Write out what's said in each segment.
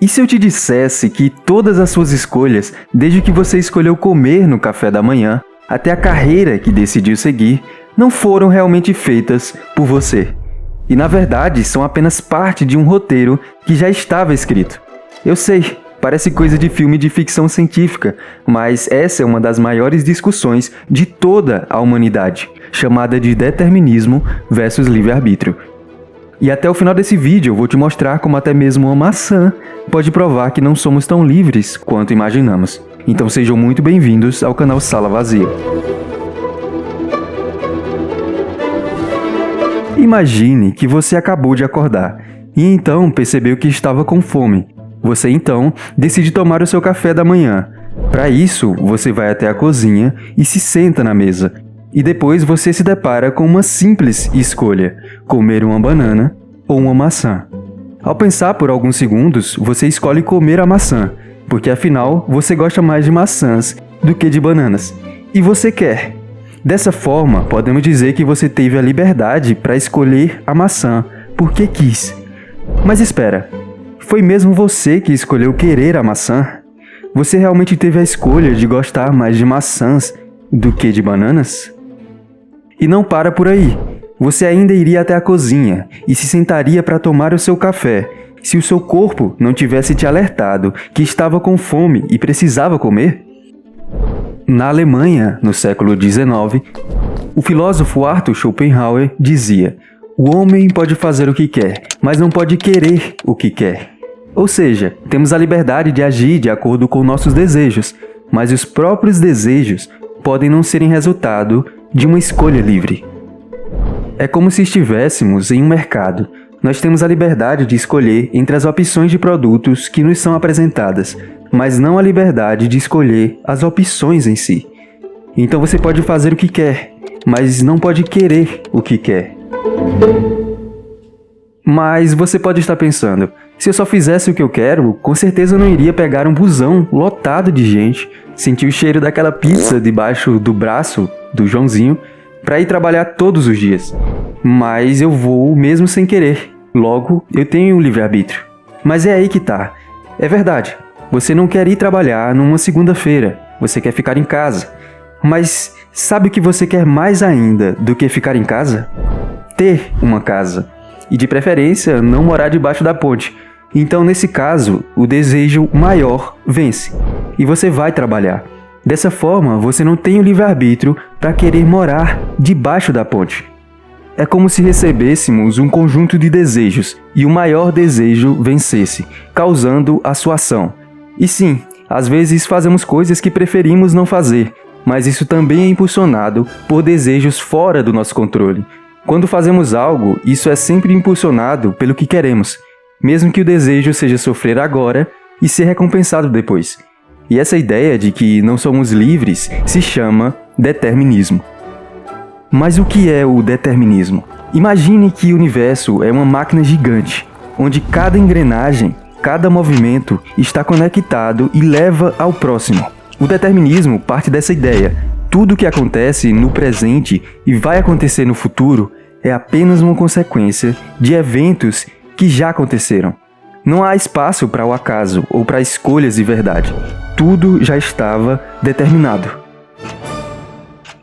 E se eu te dissesse que todas as suas escolhas, desde que você escolheu comer no café da manhã, até a carreira que decidiu seguir, não foram realmente feitas por você? E na verdade são apenas parte de um roteiro que já estava escrito. Eu sei, parece coisa de filme de ficção científica, mas essa é uma das maiores discussões de toda a humanidade, chamada de determinismo versus livre-arbítrio. E até o final desse vídeo eu vou te mostrar como até mesmo uma maçã pode provar que não somos tão livres quanto imaginamos. Então sejam muito bem-vindos ao canal Sala Vazia. Imagine que você acabou de acordar e então percebeu que estava com fome. Você então decide tomar o seu café da manhã. Para isso, você vai até a cozinha e se senta na mesa. E depois você se depara com uma simples escolha: comer uma banana ou uma maçã. Ao pensar por alguns segundos, você escolhe comer a maçã, porque afinal você gosta mais de maçãs do que de bananas. E você quer. Dessa forma, podemos dizer que você teve a liberdade para escolher a maçã porque quis. Mas espera, foi mesmo você que escolheu querer a maçã? Você realmente teve a escolha de gostar mais de maçãs do que de bananas? E não para por aí. Você ainda iria até a cozinha e se sentaria para tomar o seu café, se o seu corpo não tivesse te alertado que estava com fome e precisava comer? Na Alemanha, no século XIX, o filósofo Arthur Schopenhauer dizia: "O homem pode fazer o que quer, mas não pode querer o que quer." Ou seja, temos a liberdade de agir de acordo com nossos desejos, mas os próprios desejos podem não serem resultado de uma escolha livre. É como se estivéssemos em um mercado. Nós temos a liberdade de escolher entre as opções de produtos que nos são apresentadas, mas não a liberdade de escolher as opções em si. Então você pode fazer o que quer, mas não pode querer o que quer. Mas você pode estar pensando: se eu só fizesse o que eu quero, com certeza eu não iria pegar um busão lotado de gente, sentir o cheiro daquela pizza debaixo do braço do Joãozinho, para ir trabalhar todos os dias. Mas eu vou mesmo sem querer. Logo, eu tenho um livre-arbítrio. Mas é aí que tá. É verdade. Você não quer ir trabalhar numa segunda-feira. Você quer ficar em casa. Mas sabe o que você quer mais ainda do que ficar em casa? Ter uma casa. E de preferência, não morar debaixo da ponte. Então, nesse caso, o desejo maior vence. E você vai trabalhar. Dessa forma, você não tem o livre-arbítrio para querer morar debaixo da ponte. É como se recebêssemos um conjunto de desejos e o maior desejo vencesse, causando a sua ação. E sim, às vezes fazemos coisas que preferimos não fazer, mas isso também é impulsionado por desejos fora do nosso controle. Quando fazemos algo, isso é sempre impulsionado pelo que queremos, mesmo que o desejo seja sofrer agora e ser recompensado depois. E essa ideia de que não somos livres se chama determinismo. Mas o que é o determinismo? Imagine que o universo é uma máquina gigante, onde cada engrenagem, cada movimento está conectado e leva ao próximo. O determinismo parte dessa ideia. Tudo o que acontece no presente e vai acontecer no futuro é apenas uma consequência de eventos que já aconteceram. Não há espaço para o acaso ou para escolhas de verdade. Tudo já estava determinado.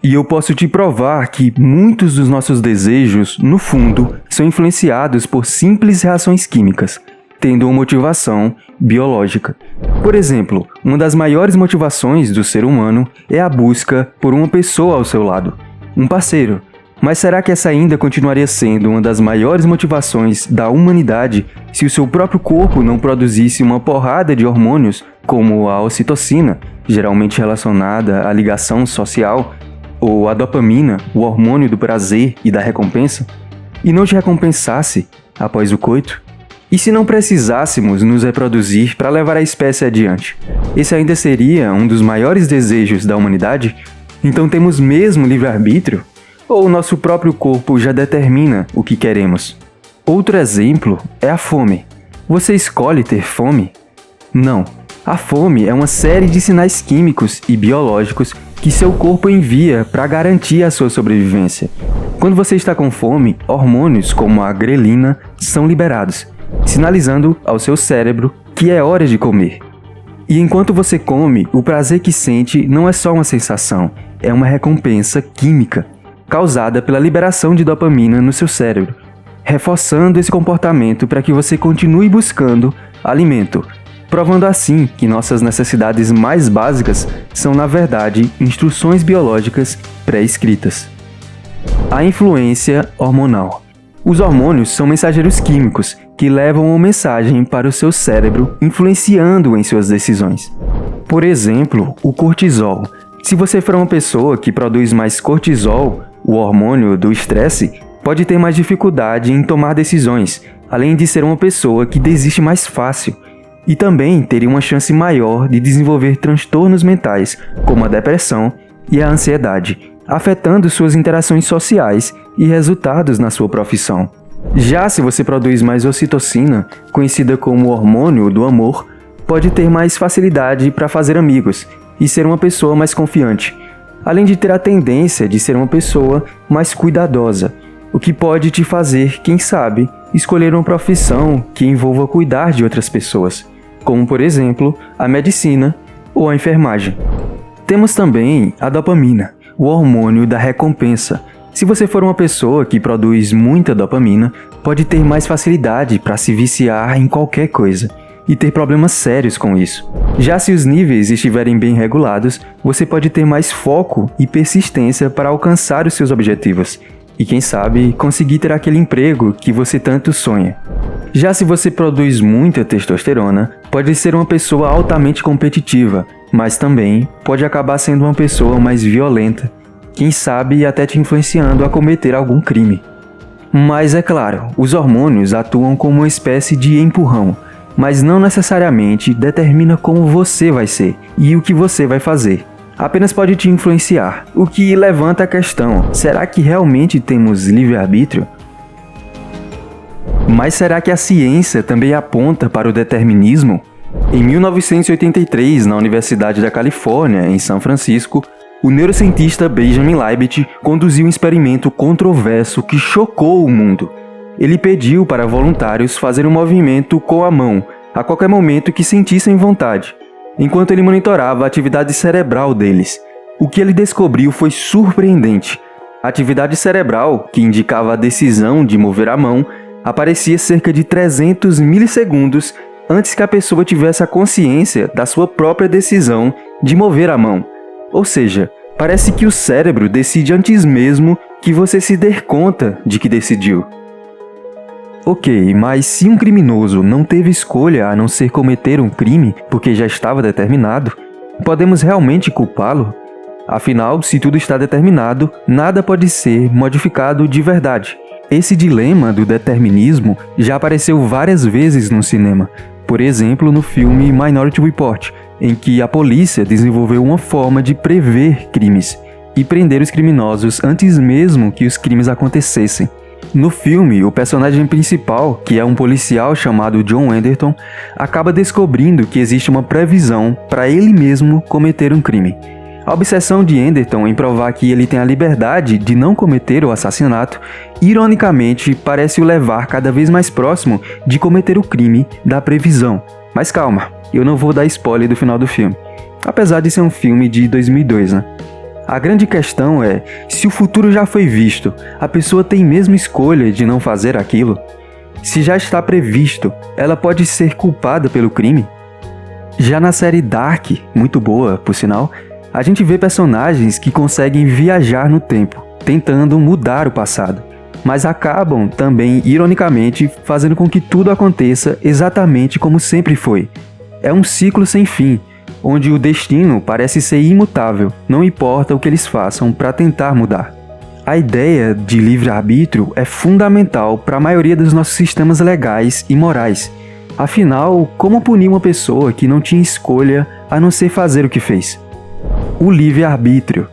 E eu posso te provar que muitos dos nossos desejos, no fundo, são influenciados por simples reações químicas, tendo uma motivação biológica. Por exemplo, uma das maiores motivações do ser humano é a busca por uma pessoa ao seu lado, um parceiro. Mas será que essa ainda continuaria sendo uma das maiores motivações da humanidade se o seu próprio corpo não produzisse uma porrada de hormônios, como a ocitocina, geralmente relacionada à ligação social, ou a dopamina, o hormônio do prazer e da recompensa, e não te recompensasse após o coito? E se não precisássemos nos reproduzir para levar a espécie adiante? Esse ainda seria um dos maiores desejos da humanidade? Então temos mesmo livre-arbítrio? Ou o nosso próprio corpo já determina o que queremos? Outro exemplo é a fome. Você escolhe ter fome? Não. A fome é uma série de sinais químicos e biológicos que seu corpo envia para garantir a sua sobrevivência. Quando você está com fome, hormônios como a grelina são liberados, sinalizando ao seu cérebro que é hora de comer. E enquanto você come, o prazer que sente não é só uma sensação, é uma recompensa química, causada pela liberação de dopamina no seu cérebro, reforçando esse comportamento para que você continue buscando alimento, provando assim que nossas necessidades mais básicas são, na verdade, instruções biológicas pré-escritas. A influência hormonal. Os hormônios são mensageiros químicos que levam uma mensagem para o seu cérebro, influenciando em suas decisões. Por exemplo, o cortisol. Se você for uma pessoa que produz mais cortisol, o hormônio do estresse, pode ter mais dificuldade em tomar decisões, além de ser uma pessoa que desiste mais fácil. E também teria uma chance maior de desenvolver transtornos mentais, como a depressão e a ansiedade, afetando suas interações sociais e resultados na sua profissão. Já se você produz mais ocitocina, conhecida como hormônio do amor, pode ter mais facilidade para fazer amigos e ser uma pessoa mais confiante, além de ter a tendência de ser uma pessoa mais cuidadosa, o que pode te fazer, quem sabe, escolher uma profissão que envolva cuidar de outras pessoas, como por exemplo a medicina ou a enfermagem. Temos também a dopamina, o hormônio da recompensa. Se você for uma pessoa que produz muita dopamina, pode ter mais facilidade para se viciar em qualquer coisa e ter problemas sérios com isso. Já se os níveis estiverem bem regulados, você pode ter mais foco e persistência para alcançar os seus objetivos e, quem sabe, conseguir ter aquele emprego que você tanto sonha. Já se você produz muita testosterona, pode ser uma pessoa altamente competitiva, mas também pode acabar sendo uma pessoa mais violenta, quem sabe até te influenciando a cometer algum crime. Mas é claro, os hormônios atuam como uma espécie de empurrão, mas não necessariamente determina como você vai ser e o que você vai fazer. Apenas pode te influenciar, o que levanta a questão: será que realmente temos livre-arbítrio? Mas será que a ciência também aponta para o determinismo? Em 1983, na Universidade da Califórnia, em São Francisco, o neurocientista Benjamin Libet conduziu um experimento controverso que chocou o mundo. Ele pediu para voluntários fazerem um movimento com a mão, a qualquer momento que sentissem vontade, enquanto ele monitorava a atividade cerebral deles. O que ele descobriu foi surpreendente. A atividade cerebral, que indicava a decisão de mover a mão, aparecia cerca de 300 milissegundos antes que a pessoa tivesse a consciência da sua própria decisão de mover a mão. Ou seja, parece que o cérebro decide antes mesmo que você se der conta de que decidiu. Ok, mas se um criminoso não teve escolha a não ser cometer um crime porque já estava determinado, podemos realmente culpá-lo? Afinal, se tudo está determinado, nada pode ser modificado de verdade. Esse dilema do determinismo já apareceu várias vezes no cinema. Por exemplo, no filme Minority Report, em que a polícia desenvolveu uma forma de prever crimes e prender os criminosos antes mesmo que os crimes acontecessem. No filme, o personagem principal, que é um policial chamado John Anderton, acaba descobrindo que existe uma previsão para ele mesmo cometer um crime. A obsessão de Anderton em provar que ele tem a liberdade de não cometer o assassinato, ironicamente, parece o levar cada vez mais próximo de cometer o crime da previsão. Mas calma, eu não vou dar spoiler do final do filme, apesar de ser um filme de 2002, né? A grande questão é, se o futuro já foi visto, a pessoa tem mesmo escolha de não fazer aquilo? Se já está previsto, ela pode ser culpada pelo crime? Já na série Dark, muito boa, por sinal, a gente vê personagens que conseguem viajar no tempo, tentando mudar o passado, mas acabam também, ironicamente, fazendo com que tudo aconteça exatamente como sempre foi. É um ciclo sem fim, onde o destino parece ser imutável, não importa o que eles façam para tentar mudar. A ideia de livre-arbítrio é fundamental para a maioria dos nossos sistemas legais e morais. Afinal, como punir uma pessoa que não tinha escolha a não ser fazer o que fez? O livre-arbítrio.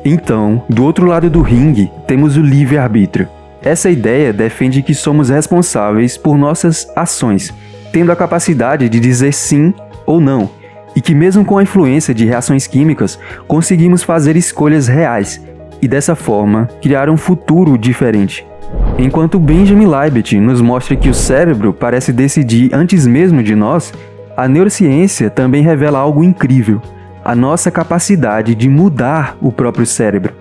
Então, do outro lado do ringue, temos o livre-arbítrio. Essa ideia defende que somos responsáveis por nossas ações, tendo a capacidade de dizer sim ou não, e que mesmo com a influência de reações químicas, conseguimos fazer escolhas reais, e dessa forma, criar um futuro diferente. Enquanto Benjamin Libet nos mostra que o cérebro parece decidir antes mesmo de nós, A neurociência também revela algo incrível: a nossa capacidade de mudar o próprio cérebro.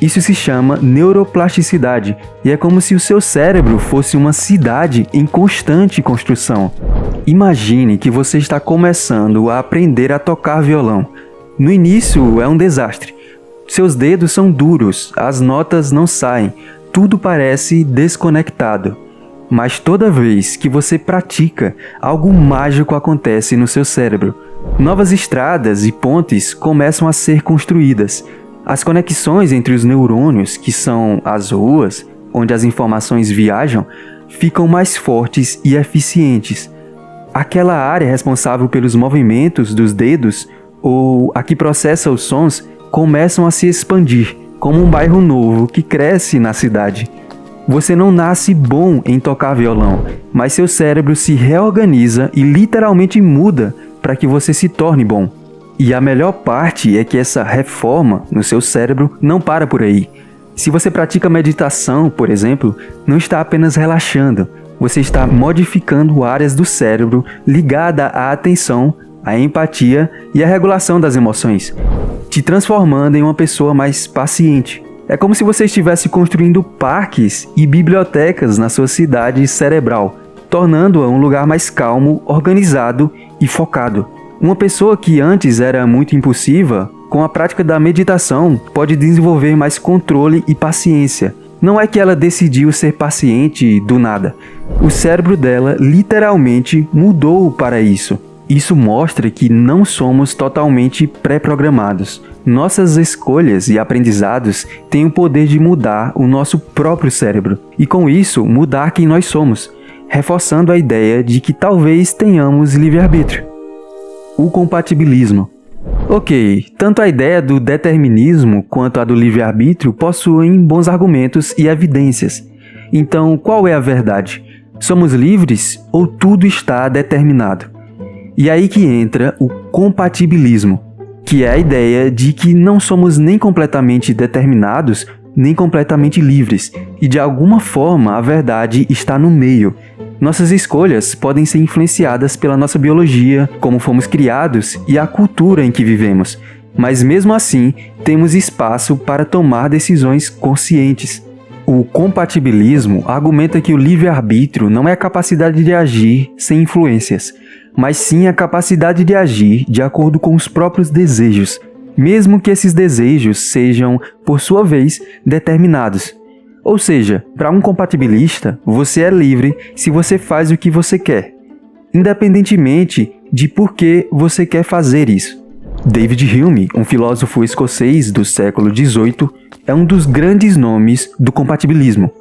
Isso se chama neuroplasticidade, e é como se o seu cérebro fosse uma cidade em constante construção. Imagine que você está começando a aprender a tocar violão. No início é um desastre. Seus dedos são duros, as notas não saem, tudo parece desconectado. Mas toda vez que você pratica, algo mágico acontece no seu cérebro. Novas estradas e pontes começam a ser construídas. As conexões entre os neurônios, que são as ruas onde as informações viajam, ficam mais fortes e eficientes. Aquela área responsável pelos movimentos dos dedos ou a que processa os sons começam a se expandir, como um bairro novo que cresce na cidade. Você não nasce bom em tocar violão, mas seu cérebro se reorganiza e literalmente muda para que você se torne bom. E a melhor parte é que essa reforma no seu cérebro não para por aí. Se você pratica meditação, por exemplo, não está apenas relaxando, você está modificando áreas do cérebro ligadas à atenção, à empatia e à regulação das emoções, te transformando em uma pessoa mais paciente. É como se você estivesse construindo parques e bibliotecas na sua cidade cerebral, tornando-a um lugar mais calmo, organizado e focado. Uma pessoa que antes era muito impulsiva, com a prática da meditação, pode desenvolver mais controle e paciência. Não é que ela decidiu ser paciente do nada. O cérebro dela literalmente mudou para isso. Isso mostra que não somos totalmente pré-programados. Nossas escolhas e aprendizados têm o poder de mudar o nosso próprio cérebro e, com isso, mudar quem nós somos, reforçando a ideia de que talvez tenhamos livre-arbítrio. O compatibilismo. Ok, tanto a ideia do determinismo quanto a do livre-arbítrio possuem bons argumentos e evidências. Então, qual é a verdade? Somos livres ou tudo está determinado? E aí que entra o compatibilismo, que é a ideia de que não somos nem completamente determinados, nem completamente livres, e de alguma forma a verdade está no meio. Nossas escolhas podem ser influenciadas pela nossa biologia, como fomos criados e a cultura em que vivemos, mas mesmo assim temos espaço para tomar decisões conscientes. O compatibilismo argumenta que o livre-arbítrio não é a capacidade de agir sem influências, mas sim a capacidade de agir de acordo com os próprios desejos, mesmo que esses desejos sejam, por sua vez, determinados. Ou seja, para um compatibilista, você é livre se você faz o que você quer, independentemente de por que você quer fazer isso. David Hume, um filósofo escocês do século XVIII, é um dos grandes nomes do compatibilismo.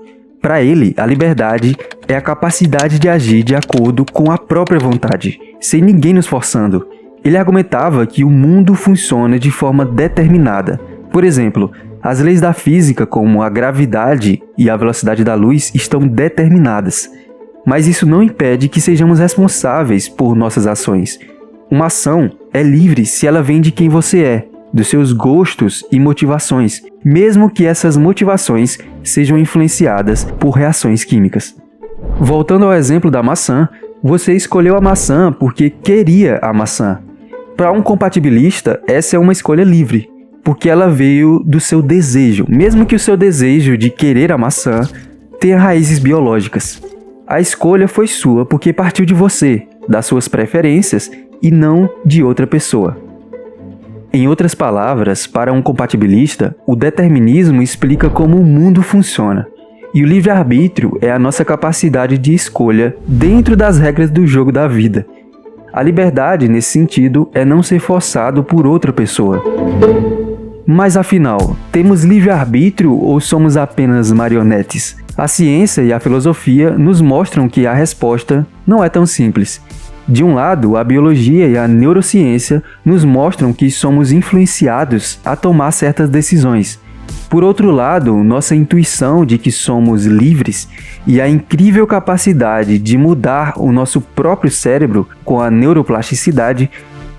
Para ele, a liberdade é a capacidade de agir de acordo com a própria vontade, sem ninguém nos forçando. Ele argumentava que o mundo funciona de forma determinada. Por exemplo, as leis da física, como a gravidade e a velocidade da luz, estão determinadas. Mas isso não impede que sejamos responsáveis por nossas ações. Uma ação é livre se ela vem de quem você é, dos seus gostos e motivações, mesmo que essas motivações sejam influenciadas por reações químicas. Voltando ao exemplo da maçã, você escolheu a maçã porque queria a maçã. Para um compatibilista, essa é uma escolha livre, porque ela veio do seu desejo, mesmo que o seu desejo de querer a maçã tenha raízes biológicas. A escolha foi sua porque partiu de você, das suas preferências e não de outra pessoa. Em outras palavras, para um compatibilista, o determinismo explica como o mundo funciona, e o livre-arbítrio é a nossa capacidade de escolha dentro das regras do jogo da vida. A liberdade, nesse sentido, é não ser forçado por outra pessoa. Mas afinal, temos livre-arbítrio ou somos apenas marionetes? A ciência e a filosofia nos mostram que a resposta não é tão simples. De um lado, a biologia e a neurociência nos mostram que somos influenciados a tomar certas decisões. Por outro lado, nossa intuição de que somos livres e a incrível capacidade de mudar o nosso próprio cérebro com a neuroplasticidade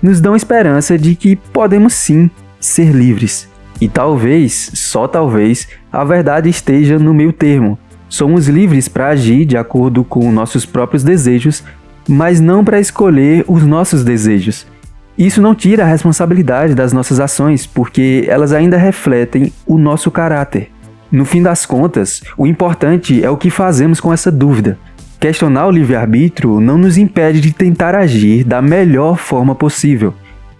nos dão esperança de que podemos sim ser livres. E talvez, só talvez, a verdade esteja no meio termo. Somos livres para agir de acordo com nossos próprios desejos, mas não para escolher os nossos desejos. Isso não tira a responsabilidade das nossas ações, porque elas ainda refletem o nosso caráter. No fim das contas, o importante é o que fazemos com essa dúvida. Questionar o livre-arbítrio não nos impede de tentar agir da melhor forma possível.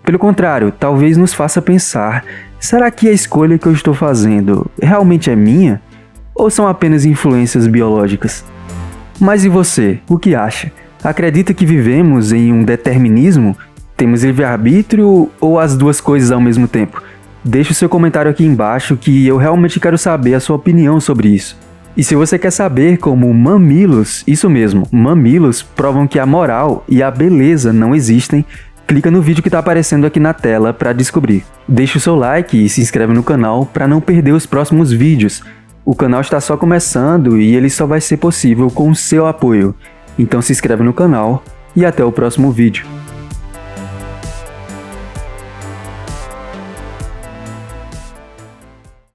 Pelo contrário, talvez nos faça pensar: será que a escolha que eu estou fazendo realmente é minha? Ou são apenas influências biológicas? Mas e você, o que acha? Acredita que vivemos em um determinismo? Temos livre-arbítrio ou as duas coisas ao mesmo tempo? Deixe o seu comentário aqui embaixo que eu realmente quero saber a sua opinião sobre isso. E se você quer saber como mamilos, isso mesmo, mamilos provam que a moral e a beleza não existem, clica no vídeo que está aparecendo aqui na tela para descobrir. Deixe o seu like e se inscreve no canal para não perder os próximos vídeos. O canal está só começando e ele só vai ser possível com o seu apoio. Então se inscreve no canal e até o próximo vídeo.